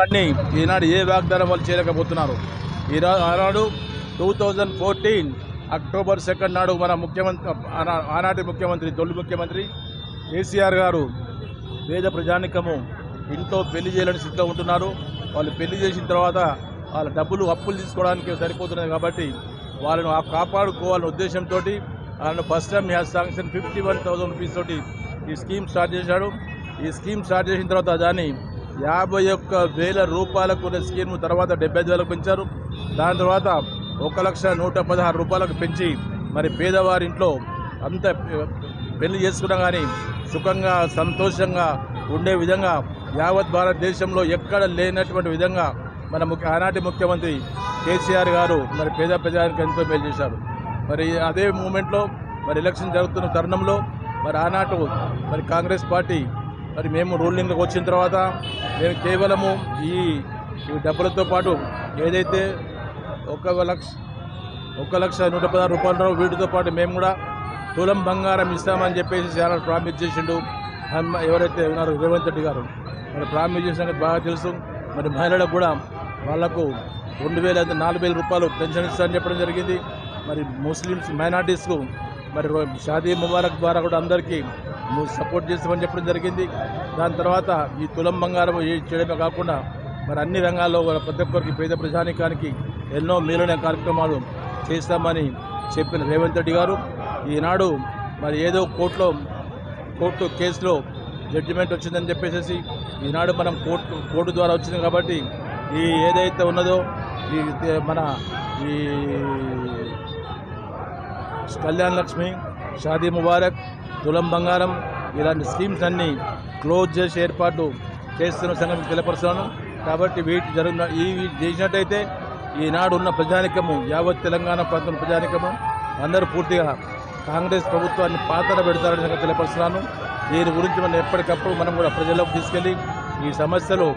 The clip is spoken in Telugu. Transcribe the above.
అన్నీ ఈనాడు ఏ వాగ్దానం వాళ్ళు చేయలేకపోతున్నారు. ఆనాడు 2014 అక్టోబర్ 2 నాడు మన ముఖ్యమంత్రి ఆనాటి ముఖ్యమంత్రి తొలి ముఖ్యమంత్రి కేసీఆర్ గారు పేద ప్రజానికము ఇంట్లో పెళ్లి చేయాలని స్థితిలో ఉంటున్నారు. వాళ్ళు పెళ్లి చేసిన తర్వాత వాళ్ళ డబ్బులు అప్పులు తీసుకోవడానికి సరిపోతున్నాయి కాబట్టి వాళ్ళను కాపాడుకోవాలనే ఉద్దేశంతో వాళ్ళను ఫస్ట్ టైం శాంక్షన్ 51,000 రూపీస్ తోటి ఈ స్కీమ్ స్టార్ట్ చేశాడు. ఈ స్కీమ్ స్టార్ట్ చేసిన తర్వాత దాన్ని 51,000 రూపాయలకు ఉన్న స్కీమ్ తర్వాత 75,000 పెంచారు. దాని తర్వాత 1,116 రూపాయలకు పెంచి మరి పేదవారింట్లో అంత పెళ్లి చేసుకున్నా కానీ సుఖంగా సంతోషంగా ఉండే విధంగా యావత్ భారతదేశంలో ఎక్కడ లేనటువంటి విధంగా మన ఆనాటి ముఖ్యమంత్రి కేసీఆర్ గారు మరి పేద ప్రజానికి ఎంతో మేలు చేశారు. మరి అదే మూమెంట్లో మరి ఎలక్షన్ జరుగుతున్న తరుణంలో మరి ఆనాటు మరి కాంగ్రెస్ పార్టీ మరి మేము రూలింగ్కి వచ్చిన తర్వాత మేము కేవలము ఈ డబ్బులతో పాటు ఏదైతే 1,116 రూపాయలు వీటితో పాటు మేము కూడా తులం బంగారం ఇస్తామని చెప్పేసి చాలా ప్రామిస్ చేసిండు ఎవరైతే ఉన్నారో రేవంత్ రెడ్డి గారు. మరి ప్రామిస్ చేసిన బాగా తెలుసు. మరి మహిళలకు కూడా వాళ్లకు 4,000 రూపాయలు పెన్షన్ ఇస్తామని చెప్పడం జరిగింది. మరి ముస్లిమ్స్ మైనార్టీస్కు మరి షాదీ ముబారక్ ద్వారా కూడా అందరికీ సపోర్ట్ చేస్తామని చెప్పడం జరిగింది. దాని తర్వాత ఈ తులం బంగారం చేయడమే కాకుండా మరి అన్ని రంగాల్లో ప్రతి ఒక్కరికి పేద ప్రజానికానికి ఎన్నో మేలైన కార్యక్రమాలు చేస్తామని చెప్పిన రేవంత్ రెడ్డి గారు ఈనాడు మరి ఏదో కోర్టు కేసులో జడ్జిమెంట్ వచ్చిందని చెప్పేసి ఈనాడు మనం కోర్టు ద్వారా వచ్చింది కాబట్టి ఈ ఏదైతే ఉన్నదో ఈ మన ఈ కళ్యాణ్ లక్ష్మి, షాదీ ముబారక్, తులం బంగారం ఇలాంటి స్కీమ్స్ అన్నీ క్లోజ్ చేసి ఏర్పాటు చేస్తున్న సంగతి తెలియపరుస్తున్నాను. కాబట్టి వీటి చేసినట్టయితే ఈనాడు ఉన్న ప్రజానికము యావత్ తెలంగాణ ప్రాంతం ప్రజానికము అందరూ పూర్తిగా కాంగ్రెస్ ప్రభుత్వాన్ని పాతర పెడతారని తెలియపరుస్తున్నాను. దీని గురించి మనం ఎప్పటికప్పుడు మనం కూడా ప్రజల్లోకి తీసుకెళ్ళి ఈ సమస్యలు